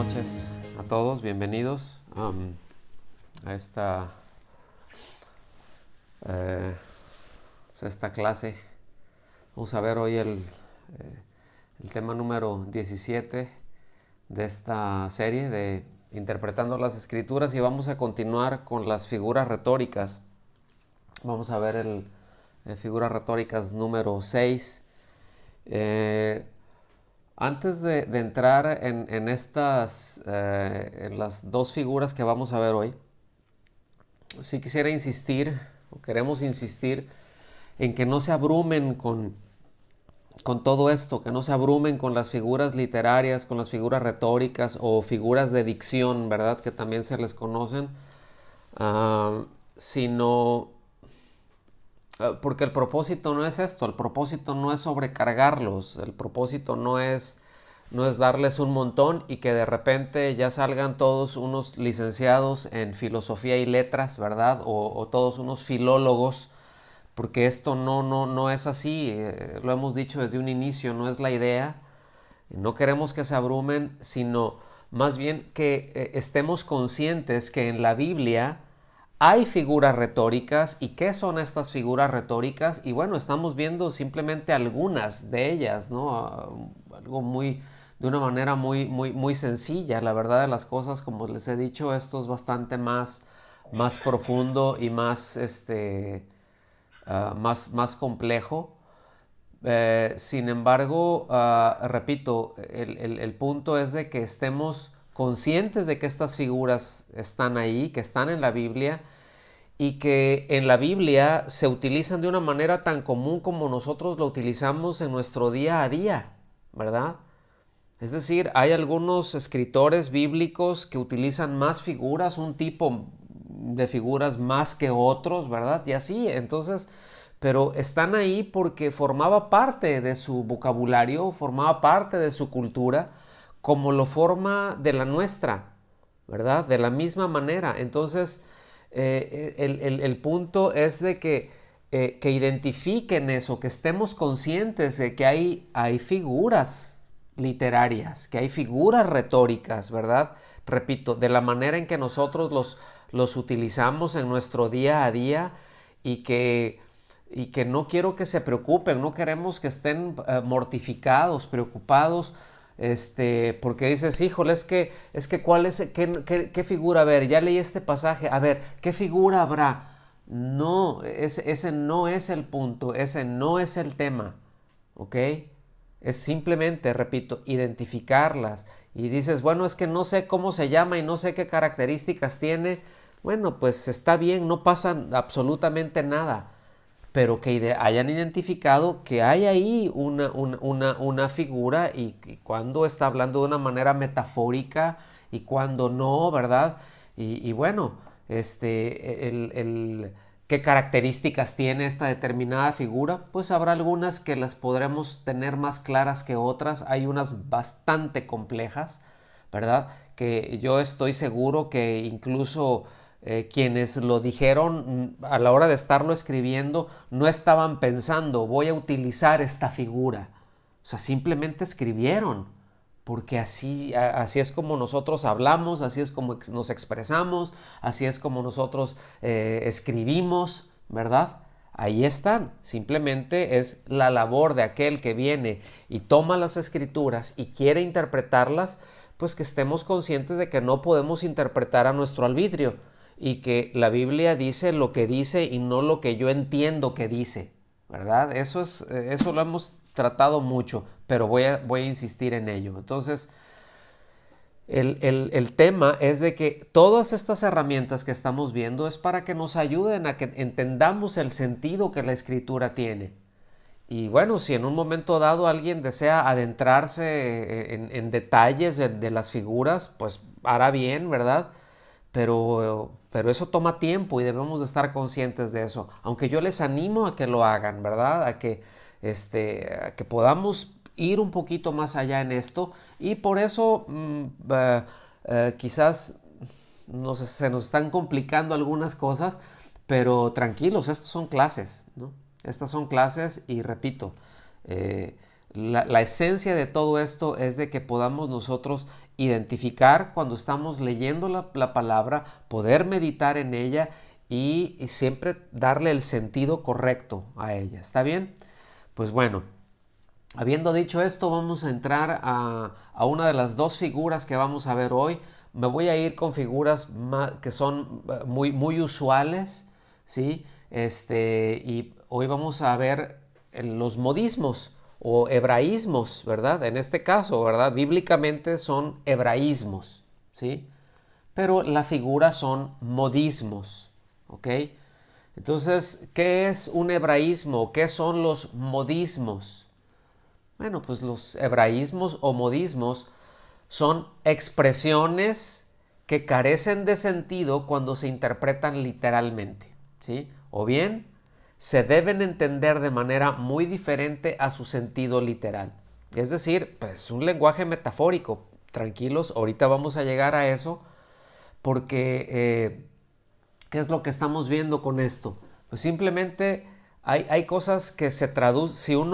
noches a todos, bienvenidos a esta clase. Vamos a ver hoy el tema número 17 de esta serie de Interpretando las Escrituras, y vamos a continuar con las figuras retóricas. Vamos a ver el figuras retóricas número 6. Antes de entrar en las dos figuras que vamos a ver hoy, sí quisiera insistir, o queremos insistir, en que no se abrumen con todo esto, que no se abrumen con las figuras literarias, con las figuras retóricas o figuras de dicción, ¿verdad?, que también se les conocen, sino porque el propósito no es esto, el propósito no es sobrecargarlos, el propósito no es darles un montón y que de repente ya salgan todos unos licenciados en filosofía y letras, ¿verdad?, o todos unos filólogos, porque esto no es así. Lo hemos dicho desde un inicio, no es la idea. No queremos que se abrumen, sino más bien que estemos conscientes que en la Biblia hay figuras retóricas. ¿Y qué son estas figuras retóricas? Y bueno, estamos viendo simplemente algunas de ellas, ¿no? Algo de una manera muy sencilla. La verdad de las cosas, como les he dicho, esto es bastante más profundo y más complejo. Sin embargo, repito, el punto es de que estemos conscientes de que estas figuras están ahí, que están en la Biblia, y que en la Biblia se utilizan de una manera tan común como nosotros lo utilizamos en nuestro día a día, ¿verdad? Es decir, hay algunos escritores bíblicos que utilizan más figuras, un tipo de figuras más que otros, ¿verdad? Y así, entonces, pero están ahí porque formaba parte de su vocabulario, formaba parte de su cultura, como lo forma de la nuestra, ¿verdad? De la misma manera. Entonces, el punto es de que identifiquen eso, que estemos conscientes de que hay figuras literarias, que hay figuras retóricas, ¿verdad? Repito, de la manera en que nosotros los utilizamos en nuestro día a día, y que no quiero que se preocupen, no queremos que estén mortificados, preocupados, porque dices, híjole, es que ¿cuál es, qué figura? A ver, ya leí este pasaje, a ver, ¿qué figura habrá? No, ese no es el punto, ese no es el tema, ¿ok? Es simplemente, repito, identificarlas. Y dices, bueno, es que no sé cómo se llama y no sé qué características tiene. Bueno, pues está bien, no pasa absolutamente nada, pero que hayan identificado que hay ahí una figura, y cuando está hablando de una manera metafórica y cuando no, ¿verdad? Y bueno, ¿qué características tiene esta determinada figura? Pues habrá algunas que las podremos tener más claras que otras. Hay unas bastante complejas, ¿verdad?, que yo estoy seguro que incluso quienes lo dijeron a la hora de estarlo escribiendo no estaban pensando, voy a utilizar esta figura. O sea, simplemente escribieron, porque así es como nosotros hablamos, así es como nos expresamos, así es como nosotros escribimos, ¿verdad? Ahí están. Simplemente es la labor de aquel que viene y toma las escrituras y quiere interpretarlas, pues que estemos conscientes de que no podemos interpretar a nuestro arbitrio, y que la Biblia dice lo que dice y no lo que yo entiendo que dice, ¿verdad? Eso lo hemos tratado mucho, pero voy a insistir en ello. Entonces, el tema es de que todas estas herramientas que estamos viendo es para que nos ayuden a que entendamos el sentido que la Escritura tiene. Y bueno, si en un momento dado alguien desea adentrarse en detalles de las figuras, pues hará bien, ¿verdad? Pero eso toma tiempo y debemos de estar conscientes de eso. Aunque yo les animo a que lo hagan, ¿verdad? A que podamos ir un poquito más allá en esto. Y por eso quizás se nos están complicando algunas cosas, pero tranquilos, estas son clases, ¿no? Estas son clases y repito, La esencia de todo esto es de que podamos nosotros identificar cuando estamos leyendo la palabra, poder meditar en ella y siempre darle el sentido correcto a ella. ¿Está bien? Pues bueno, habiendo dicho esto, vamos a entrar a una de las dos figuras que vamos a ver hoy. Me voy a ir con figuras que son muy usuales, ¿sí? Y hoy vamos a ver los modismos o hebraísmos, ¿verdad? En este caso, ¿verdad? Bíblicamente son hebraísmos, ¿sí? Pero la figura son modismos, ¿ok? Entonces, ¿qué es un hebraísmo? ¿Qué son los modismos? Bueno, pues los hebraísmos o modismos son expresiones que carecen de sentido cuando se interpretan literalmente, ¿sí? O bien se deben entender de manera muy diferente a su sentido literal. Es decir, pues un lenguaje metafórico. Tranquilos, ahorita vamos a llegar a eso porque ¿qué es lo que estamos viendo con esto? Pues simplemente hay cosas que se traducen,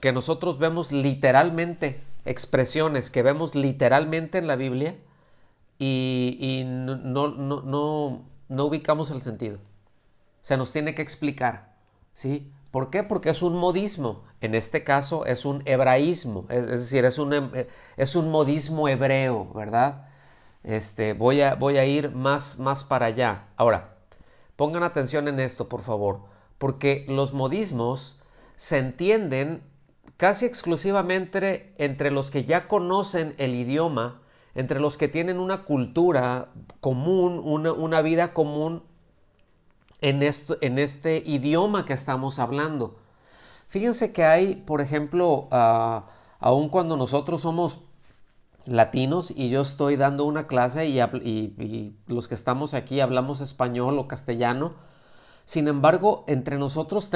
que nosotros vemos literalmente, expresiones que vemos literalmente en la Biblia y no ubicamos el sentido. Se nos tiene que explicar, ¿sí? ¿Por qué? Porque es un modismo. En este caso es un hebraísmo, es decir, es un modismo hebreo, ¿verdad? Voy a ir más para allá. Ahora, pongan atención en esto, por favor, porque los modismos se entienden casi exclusivamente entre los que ya conocen el idioma, entre los que tienen una cultura común, una vida común en este idioma que estamos hablando. Fíjense que hay, por ejemplo, aun cuando nosotros somos latinos y yo estoy dando una clase y los que estamos aquí hablamos español o castellano, sin embargo, entre nosotros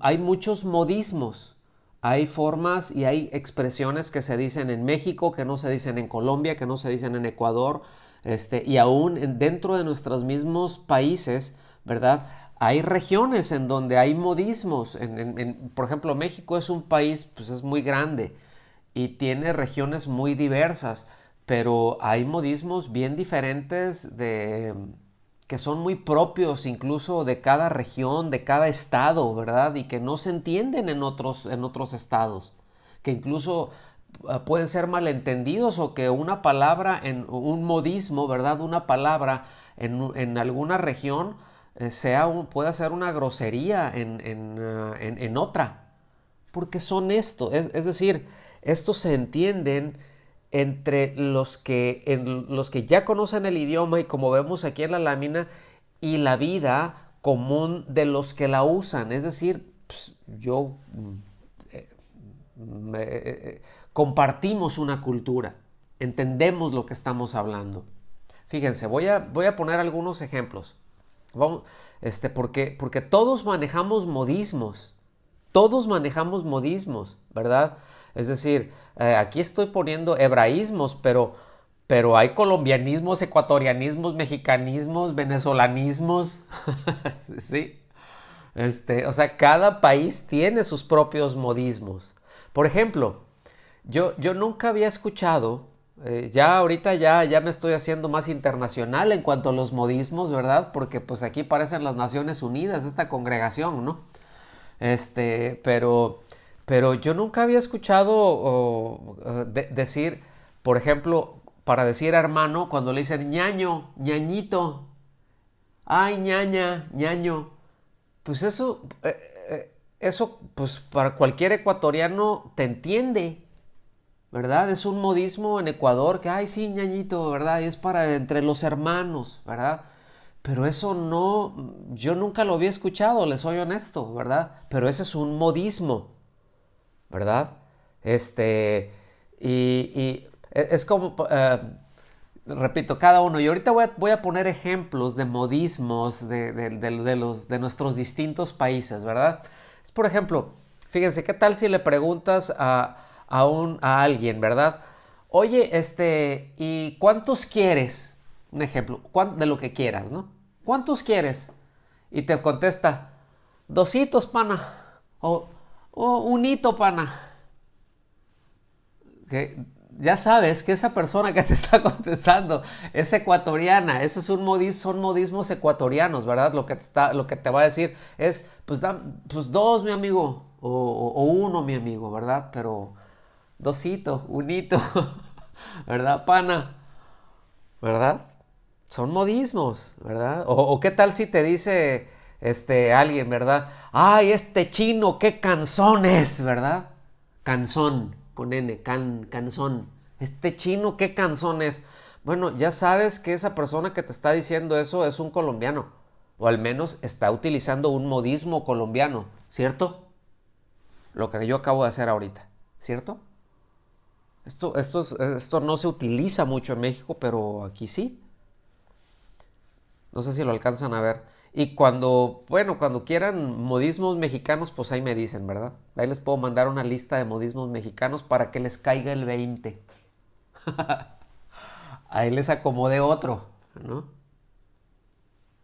hay muchos modismos. Hay formas y hay expresiones que se dicen en México, que no se dicen en Colombia, que no se dicen en Ecuador, y aún dentro de nuestros mismos países, ¿verdad? Hay regiones en donde hay modismos. Por ejemplo, México es un país, pues es muy grande y tiene regiones muy diversas, pero hay modismos bien diferentes que son muy propios incluso de cada región, de cada estado, ¿verdad? Y que no se entienden en otros estados, que incluso pueden ser malentendidos o que una palabra, en un modismo, ¿verdad? Una palabra en alguna región pueda ser una grosería en otra, porque son es decir, estos se entienden entre los que ya conocen el idioma y como vemos aquí en la lámina y la vida común de los que la usan. Es decir, pues, compartimos una cultura, entendemos lo que estamos hablando. Fíjense, voy a poner algunos ejemplos. Porque todos manejamos modismos, ¿verdad? Es decir, aquí estoy poniendo hebraísmos, pero hay colombianismos, ecuatorianismos, mexicanismos, venezolanismos, ¿sí? O sea, cada país tiene sus propios modismos. Por ejemplo, yo nunca había escuchado, ya ahorita ya me estoy haciendo más internacional en cuanto a los modismos, ¿verdad? Porque pues aquí parecen las Naciones Unidas, esta congregación, ¿no? Pero yo nunca había escuchado decir, por ejemplo, para decir hermano, cuando le dicen ñaño, ñañito, ay, ñaña, ñaño, pues eso pues para cualquier ecuatoriano te entiende, ¿verdad? Es un modismo en Ecuador que, ay, sí, ñañito, ¿verdad? Y es para entre los hermanos, ¿verdad? Pero eso yo nunca lo había escuchado, les soy honesto, ¿verdad? Pero ese es un modismo, ¿verdad? Es como, repito, cada uno. Y ahorita voy a poner ejemplos de modismos de nuestros distintos países, ¿verdad? Es, por ejemplo, fíjense, ¿qué tal si le preguntas a alguien, ¿verdad? Oye, ¿y cuántos quieres? Un ejemplo, de lo que quieras, ¿no? ¿Cuántos quieres? Y te contesta, dositos, pana. O unito, pana. que ya sabes que esa persona que te está contestando es ecuatoriana. Ese es son modismos ecuatorianos, ¿verdad? Lo que te va a decir es, pues, pues dos, mi amigo, o uno, mi amigo, ¿verdad? Pero dosito, unito, ¿verdad, pana? ¿Verdad? Son modismos, ¿verdad? O qué tal si te dice alguien, ¿verdad? Ay, este chino, qué canzón es, ¿verdad? Canzón, con N, canzón. Este chino, qué canzón es. Bueno, ya sabes que esa persona que te está diciendo eso es un colombiano. O al menos está utilizando un modismo colombiano, ¿cierto? Lo que yo acabo de hacer ahorita, ¿cierto? Esto no se utiliza mucho en México, pero aquí sí. No sé si lo alcanzan a ver. Y cuando quieran modismos mexicanos, pues ahí me dicen, ¿verdad? Ahí les puedo mandar una lista de modismos mexicanos para que les caiga el 20. Ahí les acomodé otro, ¿no?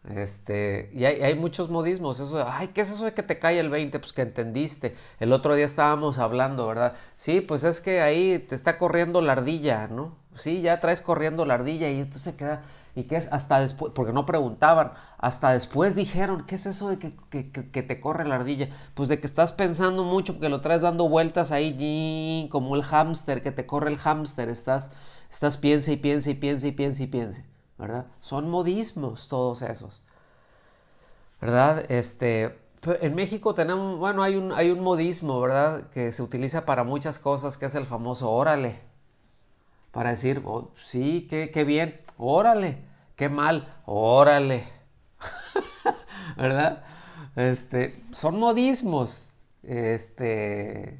Y hay muchos modismos. Eso, ay, ¿qué es eso de que te cae el 20? Pues que entendiste. El otro día estábamos hablando, ¿verdad? Sí, pues es que ahí te está corriendo la ardilla, ¿no? Sí, ya traes corriendo la ardilla y esto se queda. ¿Y qué es? Hasta después, porque no preguntaban, hasta después dijeron, ¿qué es eso de que te corre la ardilla? Pues de que estás pensando mucho, porque lo traes dando vueltas ahí, como el hámster, que te corre el hámster. Estás piensa y piensa y piensa y piensa y piensa. ¿Verdad? Son modismos todos esos, ¿verdad? En México tenemos, bueno, hay un modismo, ¿verdad? Que se utiliza para muchas cosas, que es el famoso órale, para decir, oh, sí, qué bien, órale, qué mal, órale, ¿verdad? Son modismos, que,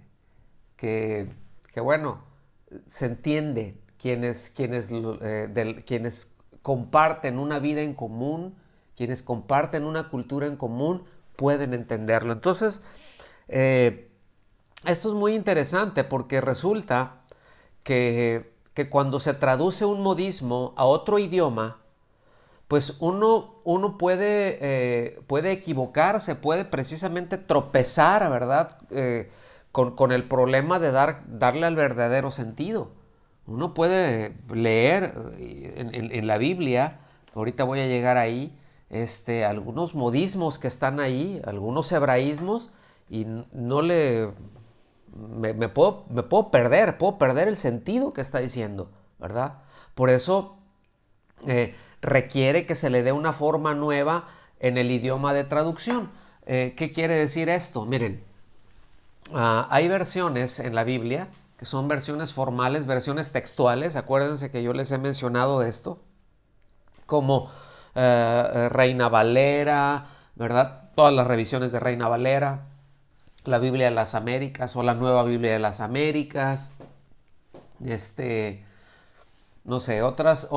que bueno, se entiende quienes comparten una vida en común, quienes comparten una cultura en común, pueden entenderlo. Entonces, esto es muy interesante porque resulta que cuando se traduce un modismo a otro idioma, pues uno puede equivocarse, puede precisamente tropezar, ¿verdad? Con el problema de darle al verdadero sentido. Uno puede leer en la Biblia, ahorita voy a llegar ahí, algunos modismos que están ahí, algunos hebraísmos, y no le... puedo perder el sentido que está diciendo, ¿verdad? Por eso requiere que se le dé una forma nueva en el idioma de traducción. ¿Qué quiere decir esto? Miren, hay versiones en la Biblia que son versiones formales, versiones textuales. Acuérdense que yo les he mencionado de esto, como Reina Valera, ¿verdad? Todas las revisiones de Reina Valera, la Biblia de las Américas o la Nueva Biblia de las Américas, no sé, otras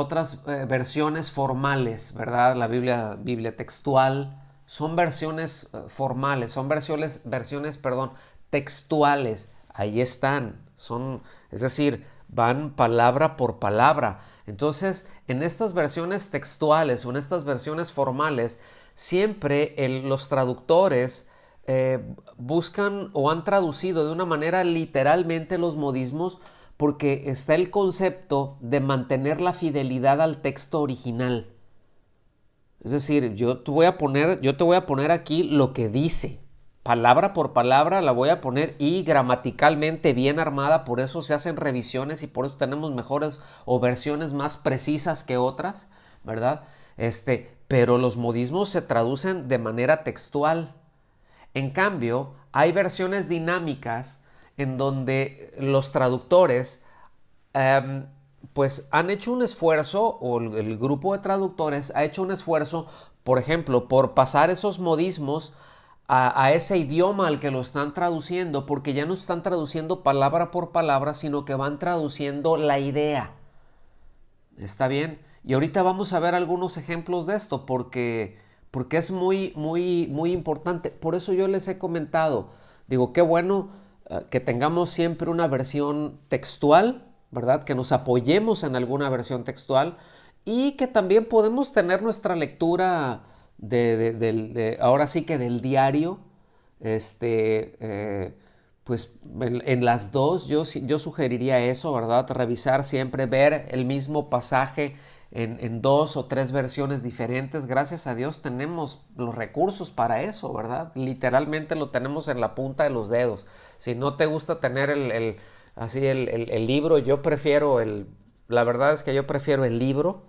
versiones formales, ¿verdad? La Biblia textual, son versiones formales, son versiones, textuales. Ahí están, es decir, van palabra por palabra. Entonces, en estas versiones textuales o en estas versiones formales, siempre los traductores buscan o han traducido de una manera literalmente los modismos, porque está el concepto de mantener la fidelidad al texto original. Es decir, yo te voy a poner aquí lo que dice. Palabra por palabra la voy a poner y gramaticalmente bien armada, por eso se hacen revisiones y por eso tenemos mejores o versiones más precisas que otras, ¿verdad? Pero los modismos se traducen de manera textual. En cambio, hay versiones dinámicas en donde los traductores pues han hecho un esfuerzo, o el grupo de traductores ha hecho un esfuerzo, por ejemplo, por pasar esos modismos a ese idioma al que lo están traduciendo, porque ya no están traduciendo palabra por palabra, sino que van traduciendo la idea. ¿Está bien? Y ahorita vamos a ver algunos ejemplos de esto, porque es muy, muy, muy importante. Por eso yo les he comentado, digo, qué bueno que tengamos siempre una versión textual, ¿verdad? Que nos apoyemos en alguna versión textual y que también podemos tener nuestra lectura ahora sí que del diario, pues en las dos yo sugeriría eso, ¿verdad? Revisar siempre, ver el mismo pasaje en dos o tres versiones diferentes. Gracias a Dios tenemos los recursos para eso, ¿verdad? Literalmente lo tenemos en la punta de los dedos. Si no te gusta tener así el libro, yo prefiero la verdad es que yo prefiero el libro,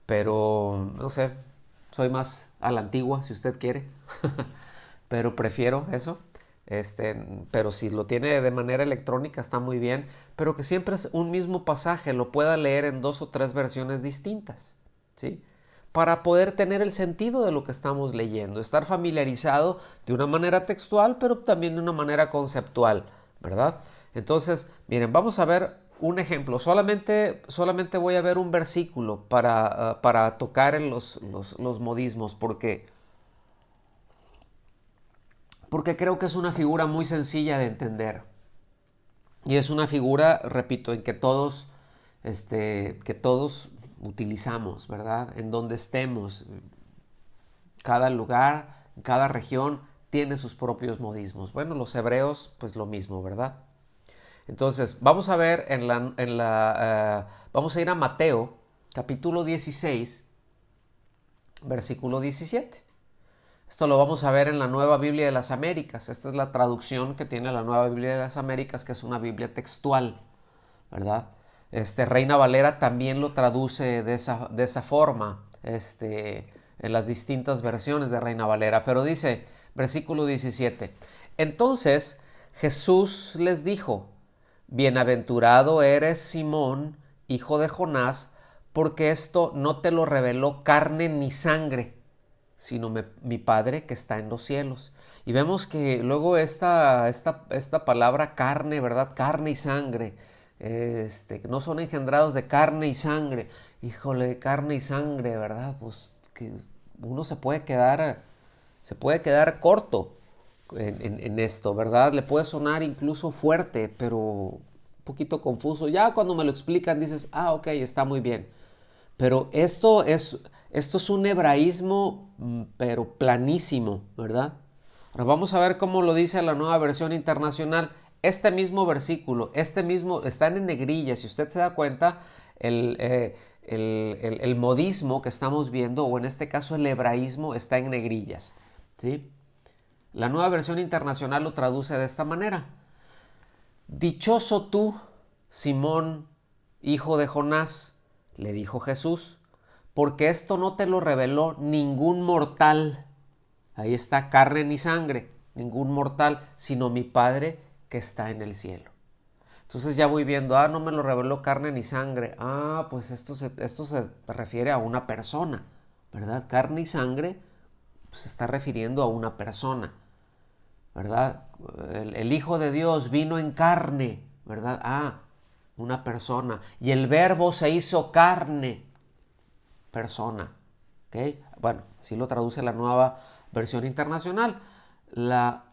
pero no sé, soy más a la antigua, si usted quiere, pero prefiero eso. Pero si lo tiene de manera electrónica está muy bien, pero que siempre es un mismo pasaje, lo pueda leer en dos o tres versiones distintas, ¿sí? Para poder tener el sentido de lo que estamos leyendo, estar familiarizado de una manera textual, pero también de una manera conceptual, ¿verdad? Entonces, miren, vamos a ver un ejemplo. Solamente voy a ver un versículo para tocar en los modismos, porque creo que es una figura muy sencilla de entender. Y es una figura, repito, en que todos utilizamos, ¿verdad? En donde estemos. Cada lugar, cada región tiene sus propios modismos. Bueno, los hebreos, pues lo mismo, ¿verdad? Entonces, vamos a ver vamos a ir a Mateo, capítulo 16, versículo 17. Esto lo vamos a ver en la Nueva Biblia de las Américas. Esta es la traducción que tiene la Nueva Biblia de las Américas, que es una Biblia textual, ¿verdad? Reina Valera también lo traduce de esa forma, en las distintas versiones de Reina Valera. Pero dice, versículo 17, entonces Jesús les dijo, bienaventurado eres Simón, hijo de Jonás, porque esto no te lo reveló carne ni sangre, sino mi Padre que está en los cielos. Y vemos que luego esta palabra carne, ¿verdad? Carne y sangre, que no son engendrados de carne y sangre. Híjole, carne y sangre, ¿verdad? Pues que uno se puede quedar corto en esto, ¿verdad? Le puede sonar incluso fuerte, pero un poquito confuso. Ya cuando me lo explican dices, ok, está muy bien. Pero esto es un hebraísmo, pero planísimo, ¿verdad? Ahora vamos a ver cómo lo dice la Nueva Versión Internacional. Este mismo versículo, están en negrilla. Si usted se da cuenta, el modismo que estamos viendo, o en este caso el hebraísmo, está en negrillas, ¿sí? La Nueva Versión Internacional lo traduce de esta manera. Dichoso tú, Simón, hijo de Jonás, le dijo Jesús, porque esto no te lo reveló ningún mortal. Ahí está, carne ni sangre, ningún mortal, sino mi Padre que está en el cielo. Entonces ya voy viendo, no me lo reveló carne ni sangre. Pues esto se refiere a una persona, ¿verdad? Carne y sangre se está refiriendo a una persona, ¿verdad? El Hijo de Dios vino en carne, ¿verdad? Una persona. Y el Verbo se hizo carne, persona. ¿Ok? Bueno, así lo traduce la Nueva Versión Internacional. La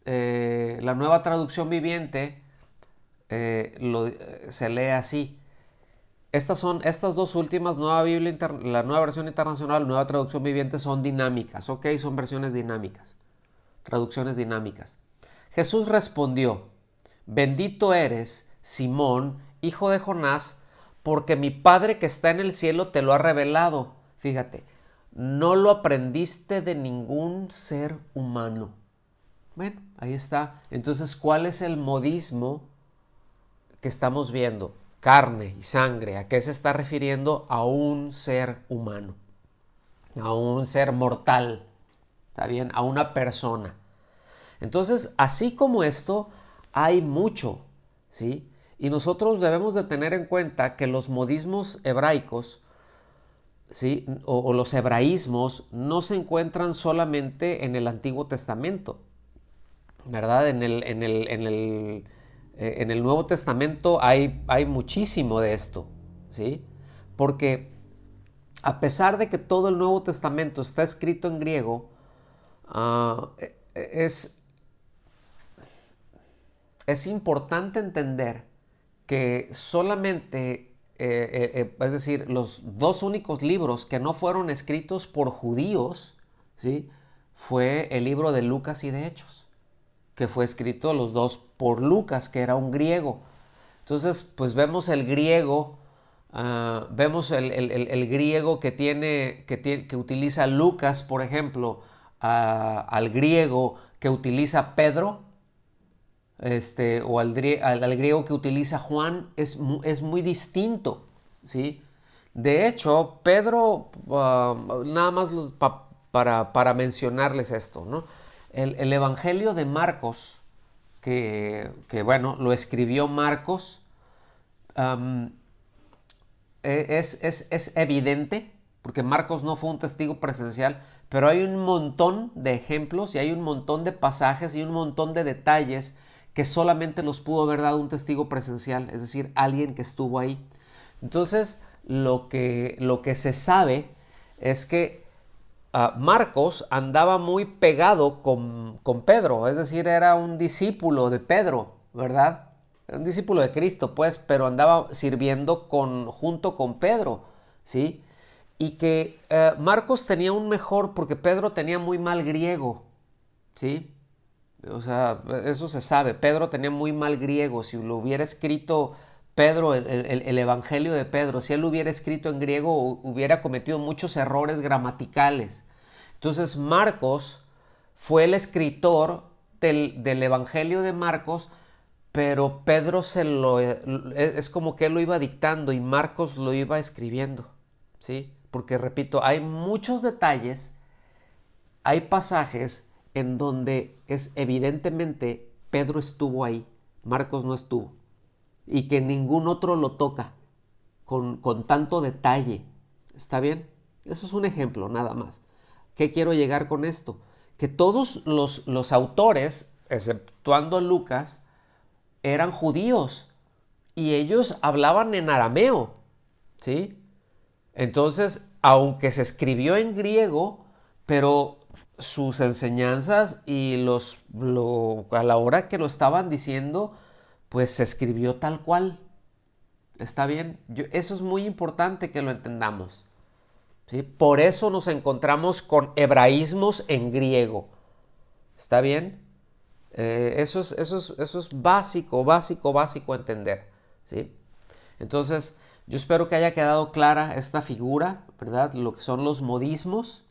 Nueva Traducción Viviente se lee así. Estas dos últimas, la Nueva Versión Internacional, Nueva Traducción Viviente, son dinámicas, ¿ok? Son versiones dinámicas, traducciones dinámicas. Jesús respondió, bendito eres, Simón, hijo de Jonás, porque mi Padre que está en el cielo te lo ha revelado. Fíjate, no lo aprendiste de ningún ser humano. Bueno, ahí está. Entonces, ¿cuál es el modismo que estamos viendo? Carne y sangre. ¿A qué se está refiriendo? A un ser humano, a un ser mortal, ¿está bien? A una persona. Entonces, así como esto, hay mucho, ¿sí? Y nosotros debemos de tener en cuenta que los modismos hebraicos, ¿sí? o los hebraísmos no se encuentran solamente en el Antiguo Testamento, ¿verdad? En el Nuevo Testamento hay muchísimo de esto, ¿sí? Porque a pesar de que todo el Nuevo Testamento está escrito en griego, es importante entender que solamente, es decir, los dos únicos libros que no fueron escritos por judíos, ¿sí? Fue el libro de Lucas y de Hechos. que fue escrito los dos por Lucas, que era un griego. Entonces, pues vemos el griego, vemos el griego que utiliza Lucas, por ejemplo, al griego que utiliza Pedro, o al griego que utiliza Juan, es muy distinto, ¿sí? De hecho, Pedro, nada más para mencionarles esto, ¿no? El Evangelio de Marcos, bueno, lo escribió Marcos, es evidente, porque Marcos no fue un testigo presencial, pero hay un montón de ejemplos y hay un montón de pasajes y un montón de detalles que solamente los pudo haber dado un testigo presencial, es decir, alguien que estuvo ahí. Entonces, lo que se sabe es que Marcos andaba muy pegado con Pedro, es decir, era un discípulo de Pedro, ¿verdad? Un discípulo de Cristo, pues, pero andaba sirviendo junto con Pedro, ¿sí? Y que Marcos tenía un mejor, porque Pedro tenía muy mal griego, ¿sí? O sea, eso se sabe. Pedro tenía muy mal griego. Si lo hubiera escrito Pedro, el Evangelio de Pedro, si él lo hubiera escrito en griego, hubiera cometido muchos errores gramaticales. Entonces, Marcos fue el escritor del Evangelio de Marcos, pero Pedro es como que él lo iba dictando y Marcos lo iba escribiendo, ¿sí? Porque, repito, hay muchos detalles, hay pasajes en donde es evidentemente Pedro estuvo ahí, Marcos no estuvo, y que ningún otro lo toca con tanto detalle. ¿Está bien? Eso es un ejemplo nada más. ¿Qué quiero llegar con esto? Que todos los autores, exceptuando Lucas, eran judíos y ellos hablaban en arameo, ¿sí? Entonces, aunque se escribió en griego, pero sus enseñanzas y a la hora que lo estaban diciendo, pues se escribió tal cual. ¿Está bien? Eso es muy importante que lo entendamos, ¿sí? Por eso nos encontramos con hebraísmos en griego. ¿Está bien? Eso es básico entender, ¿sí? Entonces, yo espero que haya quedado clara esta figura, ¿verdad? Lo que son los modismos.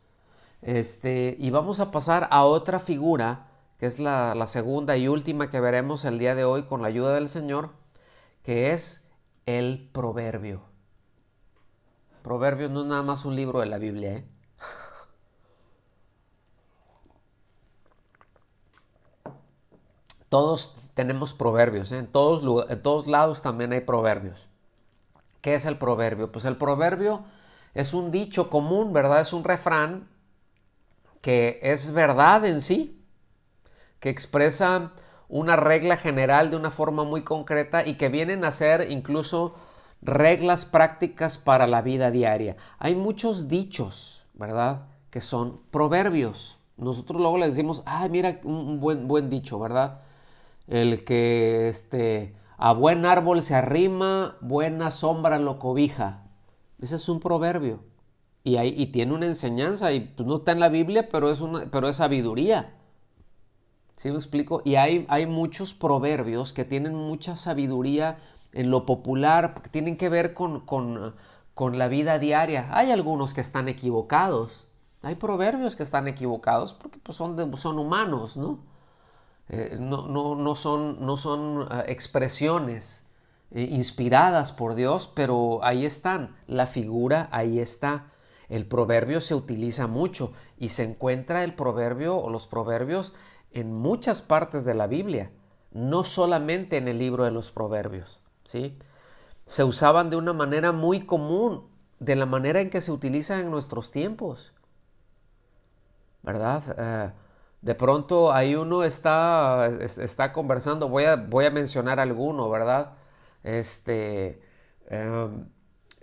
Y vamos a pasar a otra figura, que es la segunda y última que veremos el día de hoy con la ayuda del Señor, que es el proverbio. Proverbio no es nada más un libro de la Biblia, ¿eh? Todos tenemos proverbios, ¿eh? En todos lados también hay proverbios. ¿Qué es el proverbio? Pues el proverbio es un dicho común, ¿verdad? Es un refrán que es verdad en sí, que expresa una regla general de una forma muy concreta y que vienen a ser incluso reglas prácticas para la vida diaria. Hay muchos dichos, ¿verdad?, que son proverbios. Nosotros luego le decimos, ay, mira, un buen dicho, ¿verdad? El que a buen árbol se arrima, buena sombra lo cobija. Ese es un proverbio. Y tiene una enseñanza, y pues no está en la Biblia, pero es sabiduría. ¿Sí me explico? Y hay muchos proverbios que tienen mucha sabiduría en lo popular, porque tienen que ver con la vida diaria. Hay algunos que están equivocados. Hay proverbios que están equivocados porque pues, son humanos, ¿no? No son expresiones inspiradas por Dios, pero ahí están. La figura ahí está. El proverbio se utiliza mucho y se encuentra el proverbio o los proverbios en muchas partes de la Biblia, no solamente en el libro de los proverbios, ¿sí? Se usaban de una manera muy común, de la manera en que se utilizan en nuestros tiempos, ¿verdad? De pronto ahí uno está conversando, voy a mencionar alguno, ¿verdad?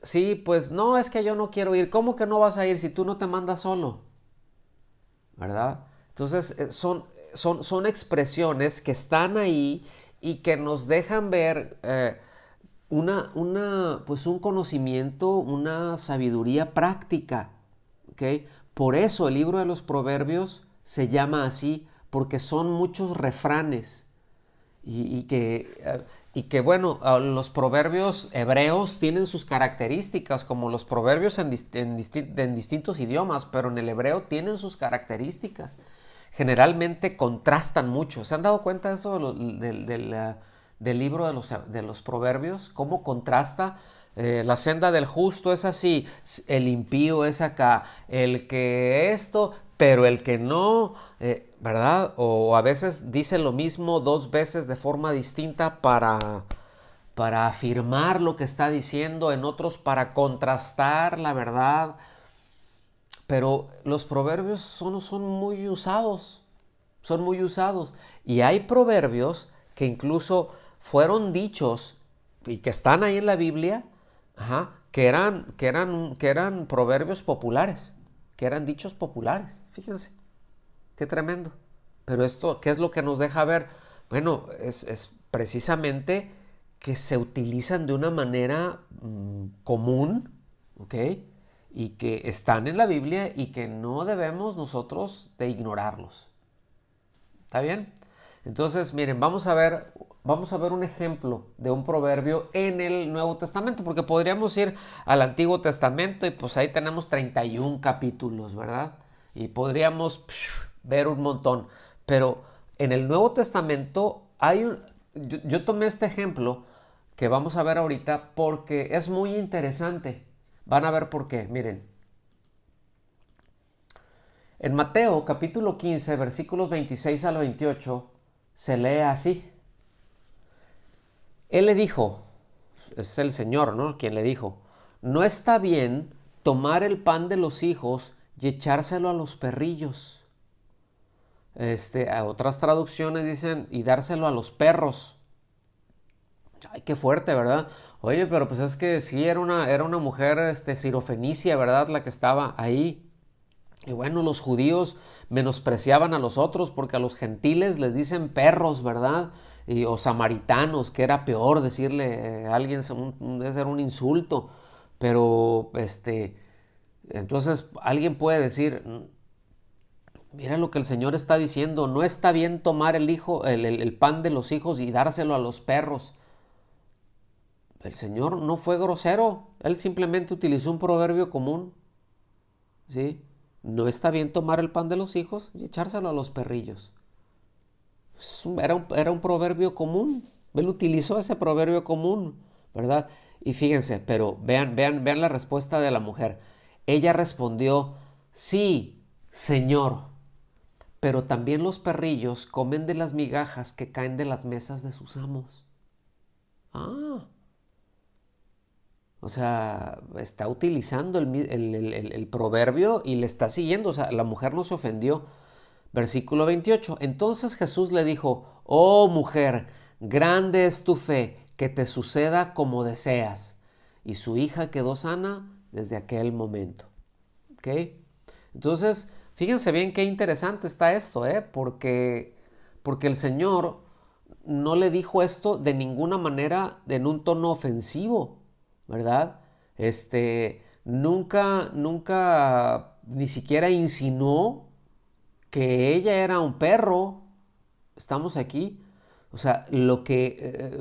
Sí, pues no, es que yo no quiero ir. ¿Cómo que no vas a ir si tú no te mandas solo? ¿Verdad? Entonces son expresiones que están ahí y que nos dejan ver pues un conocimiento, una sabiduría práctica, ¿ok? Por eso el libro de los Proverbios se llama así, porque son muchos refranes y que bueno, los proverbios hebreos tienen sus características, como los proverbios en distintos idiomas, pero en el hebreo tienen sus características. Generalmente contrastan mucho. ¿Se han dado cuenta de eso del libro de los proverbios? ¿Cómo contrasta? La senda del justo es así, el impío es acá, el que esto, pero el que no, ¿verdad? O a veces dice lo mismo dos veces de forma distinta para afirmar lo que está diciendo, en otros para contrastar la verdad. Pero los proverbios son muy usados, son muy usados. Y hay proverbios que incluso fueron dichos y que están ahí en la Biblia, que eran proverbios populares, que eran dichos populares. Fíjense, qué tremendo. Pero esto, ¿qué es lo que nos deja ver? Bueno, es precisamente que se utilizan de una manera común, ¿ok? Y que están en la Biblia y que no debemos nosotros de ignorarlos. ¿Está bien? Entonces, miren, vamos a ver un ejemplo de un proverbio en el Nuevo Testamento, porque podríamos ir al Antiguo Testamento y pues ahí tenemos 31 capítulos, ¿verdad? Y podríamos ver un montón. Pero en el Nuevo Testamento yo tomé este ejemplo que vamos a ver ahorita porque es muy interesante. Van a ver por qué. Miren, en Mateo capítulo 15, versículos 26 al 28, se lee así. Él le dijo, es el Señor, ¿no? Quien le dijo, no está bien tomar el pan de los hijos y echárselo a los perrillos. A otras traducciones dicen, y dárselo a los perros. Ay, qué fuerte, ¿verdad? Oye, pero pues es que sí, era una mujer sirofenicia, ¿verdad? La que estaba ahí. Y bueno, los judíos menospreciaban a los otros porque a los gentiles les dicen perros, ¿verdad? O samaritanos, que era peor decirle a alguien, debe ser un insulto. Pero, entonces alguien puede decir, mira lo que el Señor está diciendo, no está bien tomar el pan de los hijos y dárselo a los perros. El Señor no fue grosero, Él simplemente utilizó un proverbio común, ¿sí? No está bien tomar el pan de los hijos y echárselo a los perrillos. Era un proverbio común. Él utilizó ese proverbio común, ¿verdad? Y fíjense, pero vean la respuesta de la mujer. Ella respondió, sí, Señor, pero también los perrillos comen de las migajas que caen de las mesas de sus amos. Ah, o sea, está utilizando el proverbio y le está siguiendo. O sea, la mujer no se ofendió. Versículo 28. Entonces Jesús le dijo, oh mujer, grande es tu fe, que te suceda como deseas. Y su hija quedó sana desde aquel momento. ¿Ok? Entonces, fíjense bien qué interesante está esto, porque el Señor no le dijo esto de ninguna manera en un tono ofensivo, ¿verdad? Nunca, ni siquiera insinuó que ella era un perro. Estamos aquí. O sea,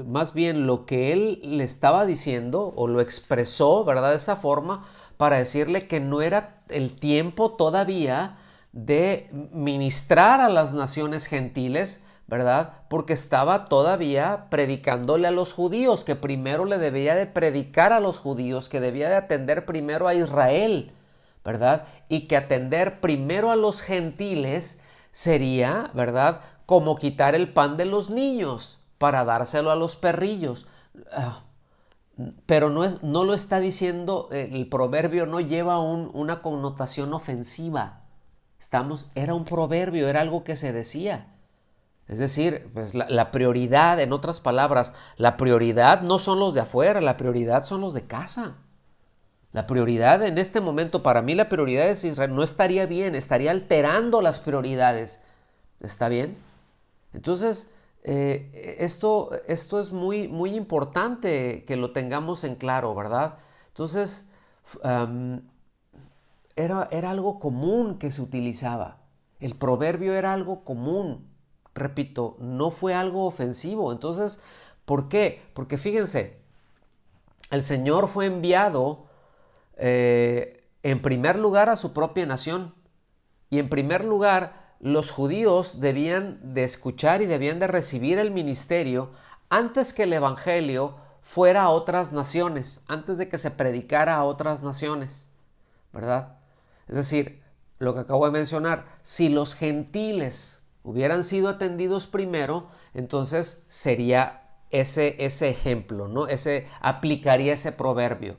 más bien lo que él le estaba diciendo o lo expresó, ¿verdad? De esa forma para decirle que no era el tiempo todavía de ministrar a las naciones gentiles, ¿verdad? Porque estaba todavía predicándole a los judíos, que primero le debía de predicar a los judíos, que debía de atender primero a Israel, ¿verdad? Y que atender primero a los gentiles sería, ¿verdad?, como quitar el pan de los niños para dárselo a los perrillos. Pero no lo está diciendo, el proverbio no lleva una connotación ofensiva. Era un proverbio, era algo que se decía. Es decir, pues la prioridad, en otras palabras, la prioridad no son los de afuera, la prioridad son los de casa. La prioridad en este momento, para mí la prioridad es Israel. No estaría bien, estaría alterando las prioridades. ¿Está bien? Entonces, esto es muy, muy importante que lo tengamos en claro, ¿verdad? Entonces, era algo común que se utilizaba. el proverbio era algo común. Repito, no fue algo ofensivo. Entonces, ¿por qué? Porque el Señor fue enviado en primer lugar a su propia nación. Y en primer lugar, los judíos debían de escuchar y debían de recibir el ministerio antes que el evangelio fuera a otras naciones, antes de que se predicara a otras naciones, ¿verdad? Es decir, lo que acabo de mencionar, si los gentiles hubieran sido atendidos primero, entonces sería ese ejemplo, ¿no? Aplicaría ese proverbio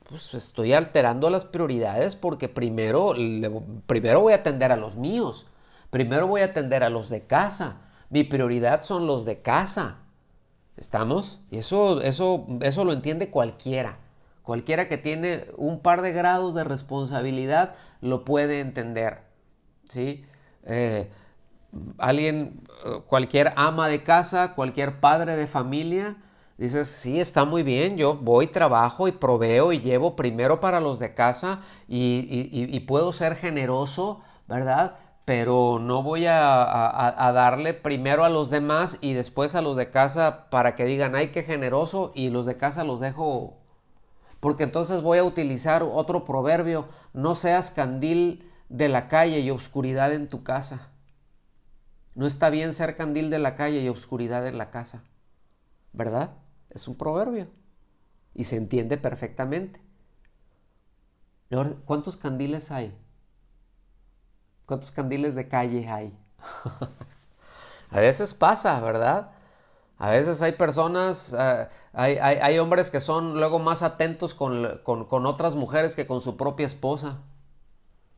pues estoy alterando las prioridades porque primero voy a atender a los míos, primero voy a atender a los de casa, mi prioridad son los de casa. ¿Estamos? Y eso lo entiende cualquiera. Cualquiera que tiene un par de grados de responsabilidad lo puede entender. ¿Sí? Cualquier ama de casa, cualquier padre de familia, dices, sí, está muy bien, yo voy, trabajo y proveo y llevo primero para los de casa y puedo ser generoso, ¿verdad? Pero no voy a darle primero a los demás y después a los de casa para que digan, ay, qué generoso, y los de casa los dejo. Porque entonces voy a utilizar otro proverbio, no seas candil de la calle y obscuridad en tu casa. No está bien ser candil de la calle y obscuridad en la casa, ¿verdad? Es un proverbio y se entiende perfectamente. Ahora, ¿cuántos candiles hay? ¿Cuántos candiles de calle hay? A veces pasa, ¿verdad? A veces hay personas, hay hombres que son luego más atentos con otras mujeres que con su propia esposa.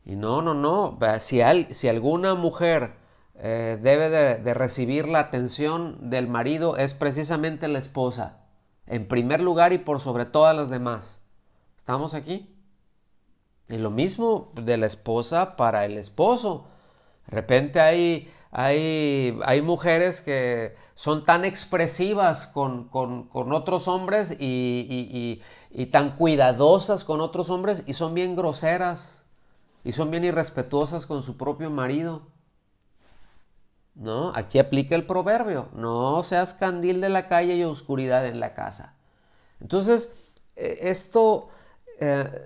Y no. Si alguna mujer debe de recibir la atención del marido, es precisamente la esposa. En primer lugar y por sobre todas las demás. ¿Estamos aquí? Y lo mismo de la esposa para el esposo. De repente hay mujeres que son tan expresivas con otros hombres y tan cuidadosas con otros hombres y son bien groseras y son bien irrespetuosas con su propio marido. ¿No? Aquí aplica el proverbio, no seas candil de la calle y oscuridad en la casa. Entonces, esto,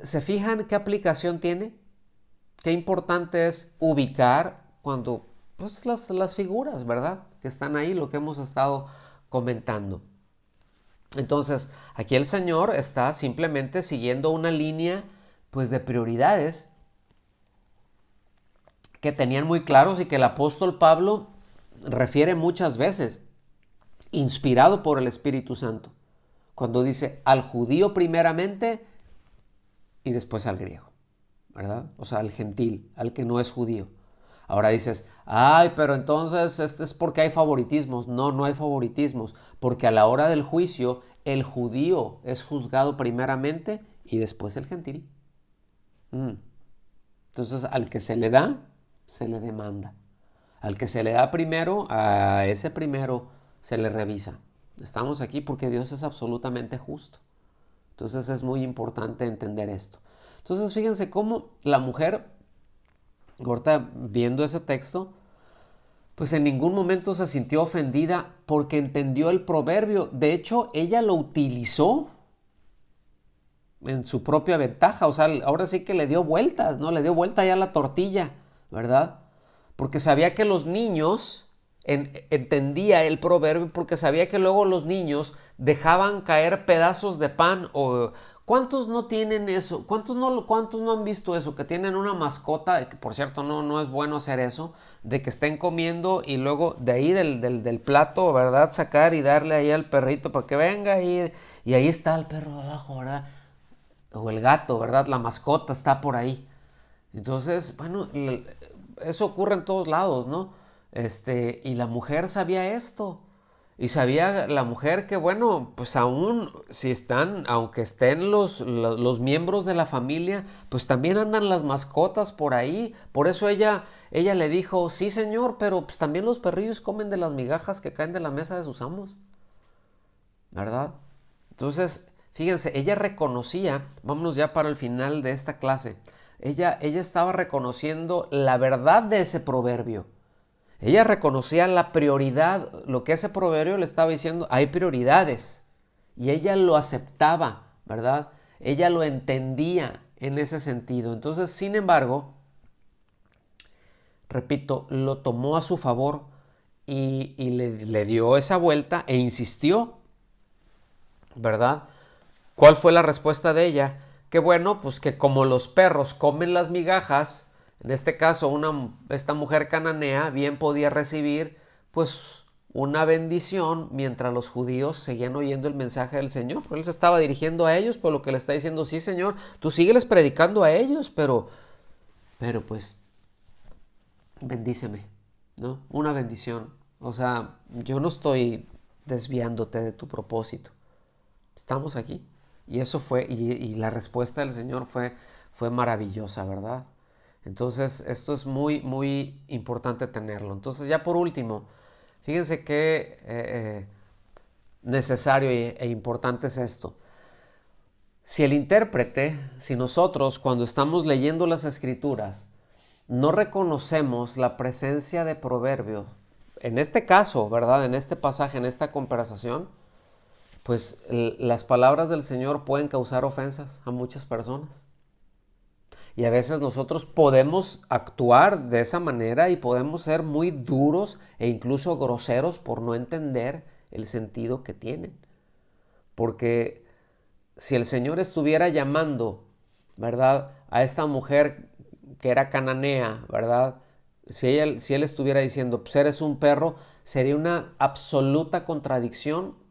¿se fijan qué aplicación tiene? Qué importante es ubicar cuando, pues las figuras, ¿verdad? Que están ahí, lo que hemos estado comentando. Entonces, aquí el Señor está simplemente siguiendo una línea, pues, de prioridades que tenían muy claros y que el apóstol Pablo refiere muchas veces, inspirado por el Espíritu Santo, cuando dice al judío primeramente y después al griego, ¿verdad? O sea, al gentil, al que no es judío. Ahora dices, ay, pero entonces es porque hay favoritismos. No, no hay favoritismos, porque a la hora del juicio el judío es juzgado primeramente y después el gentil. Entonces, al que se le da, se le demanda. Al que se le da primero, a ese primero se le revisa. Estamos aquí porque Dios es absolutamente justo. Entonces es muy importante entender esto. Entonces fíjense cómo la mujer, ahorita viendo ese texto, pues en ningún momento se sintió ofendida porque entendió el proverbio. De hecho, ella lo utilizó en su propia ventaja. O sea, ahora sí que le dio vueltas, ¿no? Le dio vuelta ya a la tortilla, ¿verdad? Porque sabía que los niños, entendía el proverbio, porque sabía que luego los niños dejaban caer pedazos de pan. ¿Cuántos no tienen eso? ¿Cuántos no han visto eso? Que tienen una mascota, que por cierto no es bueno hacer eso, de que estén comiendo y luego de ahí del plato, ¿verdad? Sacar y darle ahí al perrito para que venga y ahí está el perro abajo, ¿verdad? O el gato, ¿verdad? La mascota está por ahí. Entonces, bueno, eso ocurre en todos lados, ¿no? Y la mujer sabía esto. Y sabía la mujer que, bueno, pues aún si aunque estén los miembros de la familia, pues también andan las mascotas por ahí. Por eso ella le dijo, sí señor, pero pues también los perrillos comen de las migajas que caen de la mesa de sus amos, ¿verdad? Entonces, fíjense, ella reconocía, vámonos ya para el final de esta clase, ella estaba reconociendo la verdad de ese proverbio. Ella reconocía la prioridad, lo que ese proverbio le estaba diciendo, hay prioridades. Y ella lo aceptaba, ¿verdad? Ella lo entendía en ese sentido. Entonces, sin embargo, repito, lo tomó a su favor y le dio esa vuelta e insistió, ¿verdad? ¿Cuál fue la respuesta de ella? Que bueno, pues que como los perros comen las migajas, en este caso esta mujer cananea bien podía recibir pues una bendición mientras los judíos seguían oyendo el mensaje del Señor. Él se estaba dirigiendo a ellos, por lo que le está diciendo, sí Señor, tú sígueles predicando a ellos, pero pues bendíceme, ¿no? Una bendición. O sea, yo no estoy desviándote de tu propósito. Estamos aquí. Y eso fue, y la respuesta del Señor fue maravillosa, ¿verdad? Entonces, esto es muy, muy importante tenerlo. Entonces, ya por último, fíjense qué necesario e importante es esto. Si el intérprete, si nosotros cuando estamos leyendo las Escrituras, no reconocemos la presencia de proverbio, en este caso, ¿verdad? En este pasaje, en esta conversación, pues las palabras del Señor pueden causar ofensas a muchas personas. Y a veces nosotros podemos actuar de esa manera y podemos ser muy duros e incluso groseros por no entender el sentido que tienen. Porque si el Señor estuviera llamando, ¿verdad?, a esta mujer que era cananea, ¿verdad? Si Él estuviera diciendo, pues eres un perro, sería una absoluta contradicción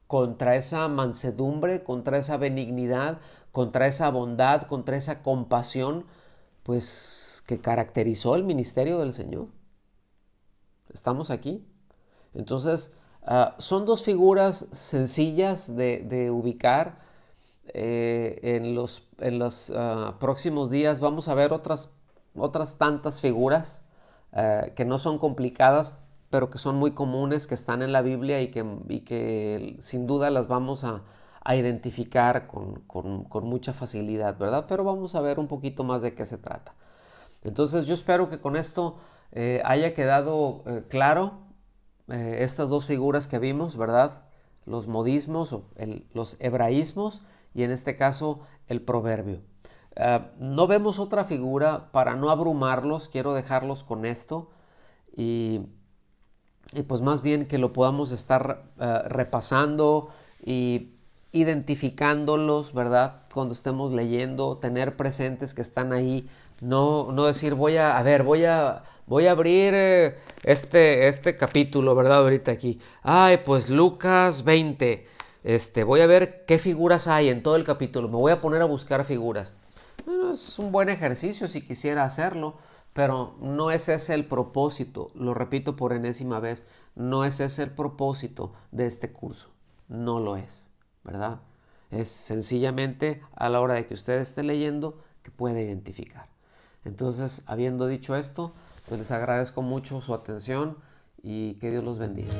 contra esa mansedumbre, contra esa benignidad, contra esa bondad, contra esa compasión, pues que caracterizó el ministerio del Señor. Estamos aquí. Entonces, son dos figuras sencillas de ubicar. En los próximos días vamos a ver otras tantas figuras que no son complicadas, pero que son muy comunes, que están en la Biblia y que sin duda las vamos a identificar con mucha facilidad, ¿verdad? Pero vamos a ver un poquito más de qué se trata. Entonces yo espero que con esto haya quedado claro estas dos figuras que vimos, ¿verdad? Los modismos o los hebraísmos y en este caso el proverbio. No vemos otra figura para no abrumarlos, quiero dejarlos con esto y pues más bien que lo podamos estar repasando y identificándolos, ¿verdad? Cuando estemos leyendo, tener presentes que están ahí, no decir voy a abrir este capítulo, ¿verdad? Ahorita aquí. Ay, pues Lucas 20, voy a ver qué figuras hay en todo el capítulo, me voy a poner a buscar figuras. Bueno, es un buen ejercicio si quisiera hacerlo, pero no es ese el propósito, lo repito por enésima vez, no es ese el propósito de este curso, no lo es, ¿verdad? Es sencillamente a la hora de que usted esté leyendo que puede identificar. Entonces, habiendo dicho esto, pues les agradezco mucho su atención y que Dios los bendiga.